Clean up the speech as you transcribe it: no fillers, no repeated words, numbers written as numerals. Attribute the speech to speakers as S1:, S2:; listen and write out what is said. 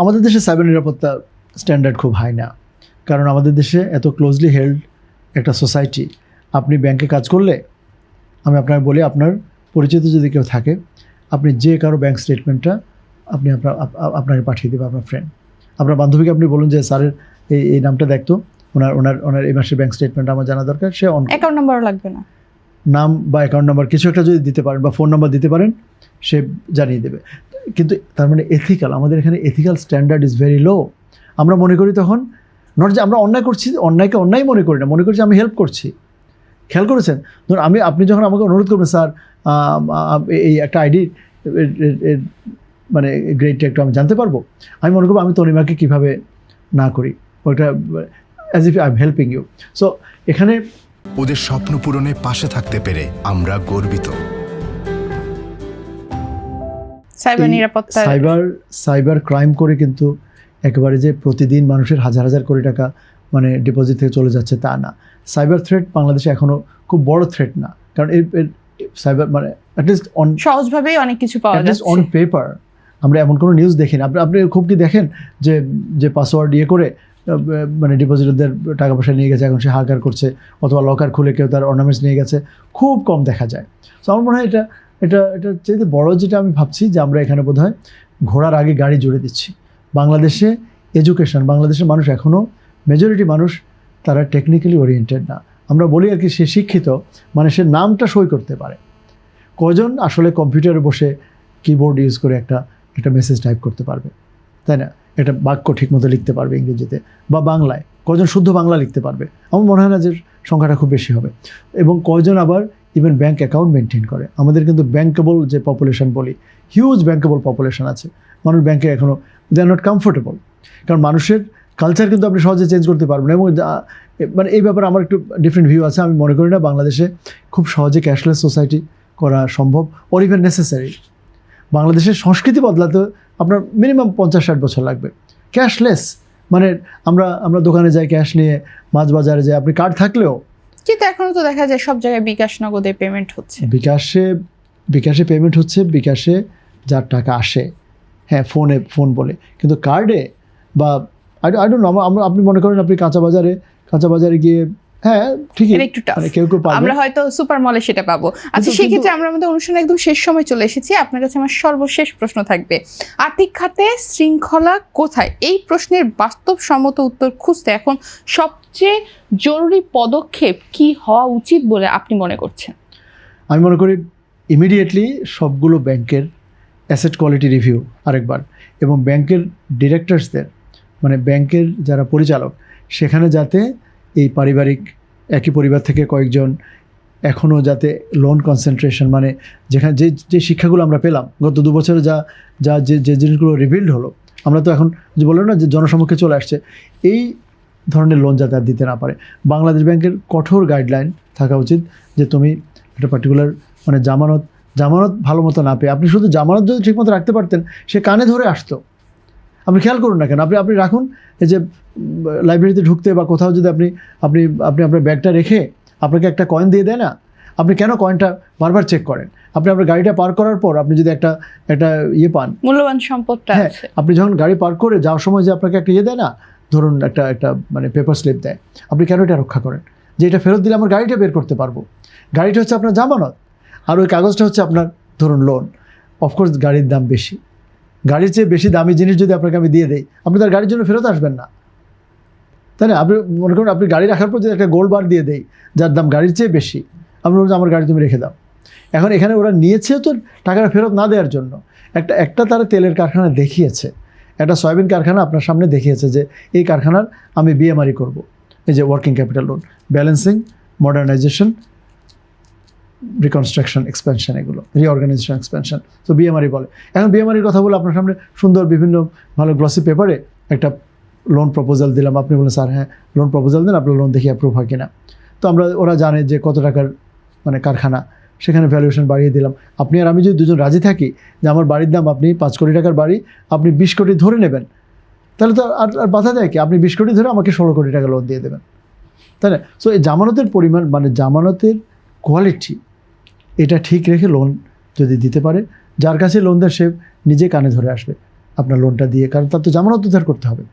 S1: আমাদের দেশে সাইবার নিরাপত্তা স্ট্যান্ডার্ড খুব হাই না, কারণ আমাদের দেশে এত ক্লোজলি হেল্ড একটা সোসাইটি। আপনি ব্যাংকে কাজ করলে আমি আপনাকে বলি, আপনার পরিচিত যদি কেউ থাকে, আপনি যে কারো ব্যাংক স্টেটমেন্টটা আপনি আপনাকে পাঠিয়ে দেবে, আপনার ফ্রেন্ড, আপনার বান্ধবীকে আপনি বলুন যে স্যারের এই নামটা দেখতো, ওনার এই মাসের ব্যাংক স্টেটমেন্ট আমার জানা দরকার। সে
S2: অ্যাকাউন্ট নাম্বারও লাগবে না,
S1: নাম বা অ্যাকাউন্ট নাম্বার কিছু একটা যদি দিতে পারেন বা ফোন নাম্বার দিতে পারেন, সে জানিয়ে দেবে। কিন্তু তার মানে এথিক্যাল, আমাদের এখানে ethical standard is very low. আমরা মনে করি তখন নট যে আমরা অন্যায় করছি, অন্যায়কে অন্যায় মনে করি না, মনে করছি আমি হেল্প করছি। খেয়াল করেছেন? ধরুন আপনি যখন আমাকে অনুরোধ করবেন, স্যার এই একটা আইডি মানে গ্রেডটা একটু আমি জানতে পারবো, আমি মনে করবো আমি তনিমাকে কীভাবে না করি, ওইটা as if I am helping you. So এখানে
S3: ওদের স্বপ্ন পূরণে পাশে থাকতে পেরে আমরা গর্বিত।
S2: সাইবার নিরাপত্তা,
S1: সাইবার ক্রাইম করে কিন্তু একেবারে যে প্রতিদিন মানুষের হাজার হাজার কোটি টাকা মানে ডিপোজিট থেকে চলে যাচ্ছে তা না। সাইবার থ্রেট বাংলাদেশে এখনও খুব বড় থ্রেট না, কারণ এর সাইবার মানে অ্যাটলিস্ট
S2: সহজভাবেই অনেক কিছু পাওয়া যাচ্ছে
S1: অন পেপার। আমরা এমন কোনো নিউজ দেখি না। আপনি খুব কি দেখেন যে পাসওয়ার্ড ইয়ে করে মানে ডিপোজিটরদের টাকা পয়সা নিয়ে গেছে, এখন সে হাকার করছে, অথবা লকার খুলে কেউ তার অর্নামেন্টস নিয়ে গেছে, খুব কম দেখা যায়। সো আমার মনে হয় এটা চাইতে বড় যেটা আমি ভাবছি যে আমরা এখানে বোধহয় ঘোড়ার আগে গাড়ি জুড়ে দিচ্ছি। বাংলাদেশে এডুকেশন, বাংলাদেশের মানুষ এখনও মেজরিটি মানুষ তারা টেকনিক্যালি ওরিয়েন্টেড না। আমরা বলি আর কি সে শিক্ষিত, মানে সে নামটা সই করতে পারে। কজন আসলে কম্পিউটারে বসে কিবোর্ড ইউজ করে একটা মেসেজ টাইপ করতে পারবে, তাই না? একটা বাক্য ঠিকমতো লিখতে পারবে ইংরেজিতে বা বাংলায়, কজন শুদ্ধ বাংলা লিখতে পারবে? আমার মনে হয় না যে সংখ্যাটা খুব বেশি হবে। এবং কয়জন আবার ইভেন ব্যাঙ্ক অ্যাকাউন্ট মেনটেন করে? আমাদের কিন্তু ব্যাঙ্কেবল যে পপুলেশন বলি, হিউজ ব্যাঙ্কেবল পপুলেশন আছে। মানুষ ব্যাঙ্কে এখনও দে আর নট কমফোর্টেবল, কারণ মানুষের কালচার কিন্তু আপনি সহজে চেঞ্জ করতে পারবেন। এবং মানে এই ব্যাপারে আমার একটু ডিফারেন্ট ভিউ আছে। আমি মনে করি না বাংলাদেশে খুব সহজে ক্যাশলেস সোসাইটি করা সম্ভব, অর ইভেন নেসেসারি। বাংলাদেশের সংস্কৃতি বদলাতে আপনার মিনিমাম 50-60 বছর লাগবে। ক্যাশলেস মানে আমরা দোকানে যাই ক্যাশ নিয়ে, মাছ বাজারে যাই, আপনি কার্ড থাকলেও।
S2: কিন্তু এখনো তো দেখা যায় সব জায়গায় বিকাশ নগদে পেমেন্ট হচ্ছে।
S1: বিকাশে পেমেন্ট হচ্ছে, বিকাশে যার টাকা আসে, হ্যাঁ ফোন বলে, কিন্তু কার্ডে বা আই ডোন্ট নো। আপনি মনে করেন আপনি কাঁচা বাজারে গিয়ে, হ্যাঁ ঠিকই
S2: একটু টাফ,
S1: কেউ পাবে,
S2: আমরা হয়তো সুপার মলে সেটা পাবো। আচ্ছা, সেক্ষেত্রে আমরা আমাদের অনুষ্ঠানে একদম শেষ সময় চলে এসেছি। আপনার কাছে আমার সর্বশেষ প্রশ্ন থাকবে, আর্থিক খাতে শৃঙ্খলা কোথায়? এই প্রশ্নের বাস্তবসম্মত উত্তর খুঁজতে এখন সবচেয়ে জরুরি পদক্ষেপ কি হওয়া উচিত বলে আপনি মনে করছেন?
S1: আমি মনে করি ইমিডিয়েটলি সবগুলো ব্যাংকের অ্যাসেট কোয়ালিটি রিভিউ আরেকবার, এবং ব্যাংকের ডিরেক্টরসদের মানে ব্যাংকের যারা পরিচালক, সেখানে যাতে এই পারিবারিক একই পরিবার থেকে কয়েকজন এখনও যাতে লোন কনসেন্ট্রেশন, মানে যেখানে যে শিক্ষাগুলো আমরা পেলাম গত 2 বছরে, যে জিনিসগুলো রিভিল্ড হলো, আমরা তো এখন যে বললাম না যে জনসমক্ষে চলে আসছে, এই ধরনের লোন যাতে আর দিতে না পারে। বাংলাদেশ ব্যাংকের কঠোর গাইডলাইন থাকা উচিত যে তুমি একটা পার্টিকুলার মানে জামানত ভালো মতো না পেয়ে, আপনি শুধু জামানত যদি ঠিকমতো রাখতে পারতেন, সে কানে ধরে আসতো। আপনি খেয়াল করুন না কেন, আপনি রাখুন, এই যে লাইব্রেরিতে ঢুকতে বা কোথাও যদি আপনি আপনার ব্যাগটা রেখে আপনাকে একটা কয়েন দিয়ে দেয় না, আপনি কেন কয়েনটা বারবার চেক করেন? আপনি আপনার গাড়িটা পার্ক করার পর আপনি যদি একটা ইয়ে পান,
S2: মূল্যবান সম্পদটা,
S1: হ্যাঁ, আপনি যখন গাড়ি পার্ক করে যাওয়ার সময় যে আপনাকে একটা ইয়ে দেয় না, ধরুন একটা মানে পেপার স্লিপ দেয়, আপনি কেন এটা রক্ষা করেন? যে এটা ফেরত দিলে আমার গাড়িটা বের করতে পারবো। গাড়িটা হচ্ছে আপনার জামানত, আর ওই কাগজটা হচ্ছে আপনার ধরুন লোন। অফকোর্স গাড়ির দাম বেশি, গাড়ির চেয়ে বেশি দামি জিনিস যদি আপনাকে আমি দিয়ে দেই, আপনি তার গাড়ির জন্য ফেরত আসবেন না, তাই না? আপনি মনে করুন আপনি গাড়ি রাখার পর যদি একটা গোল্ড বার দিয়ে দেই যার দাম গাড়ির চেয়ে বেশি, আপনি বলছেন আমার গাড়ি তুমি রেখে দাও। এখন এখানে ওরা নিয়েছেও তো টাকাটা ফেরত না দেওয়ার জন্য। একটা তারা তেলের কারখানা দেখিয়েছে, একটা সয়াবিন কারখানা আপনার সামনে দেখিয়েছে যে এই কারখানার আমি বিএমআরই করব, এই যে working capital loan, balancing, modernisation, reconstruction, expansion, এগুলো রিঅর্গানাইজেশন, এক্সপেনশন, তো বিএমআরই বলে। এখন বিএমআরির কথা বলে আপনার সামনে সুন্দর বিভিন্ন ভালো গ্লসি পেপারে একটা লোন প্রপোজাল দিলাম, আপনি বলেন স্যার হ্যাঁ লোন প্রপোজাল দিন, আপনার লোন দেখি অ্যাপ্রুভ হয় কিনা। তো ওরা জানে যে কত টাকার মানে কারখানা, সেখানে ভ্যালুয়েশন বাড়িয়ে দিলাম। আপনি আর আমি যদি দুজন রাজি থাকি যে আমার বাড়ির দাম, আপনি 5 কোটি টাকার বাড়ি, আপনি 20 কোটি ধরে নেবেন, তাহলে তো আর বাধা দেয় কি? আপনি 20 কোটি ধরে আমাকে 16 কোটি টাকা লোন দিয়ে দেবেন, তাই না? সো এই জামানতের পরিমাণ মানে জামানতের কোয়ালিটি এটা ঠিক রেখে লোন যদি দিতে পারে, যার কাছে লোন দেয় সে নিজে কানে ধরে আসবে আপনার লোনটা দিয়ে, কারণ তার তো জামানত উদ্ধার করতে হবে।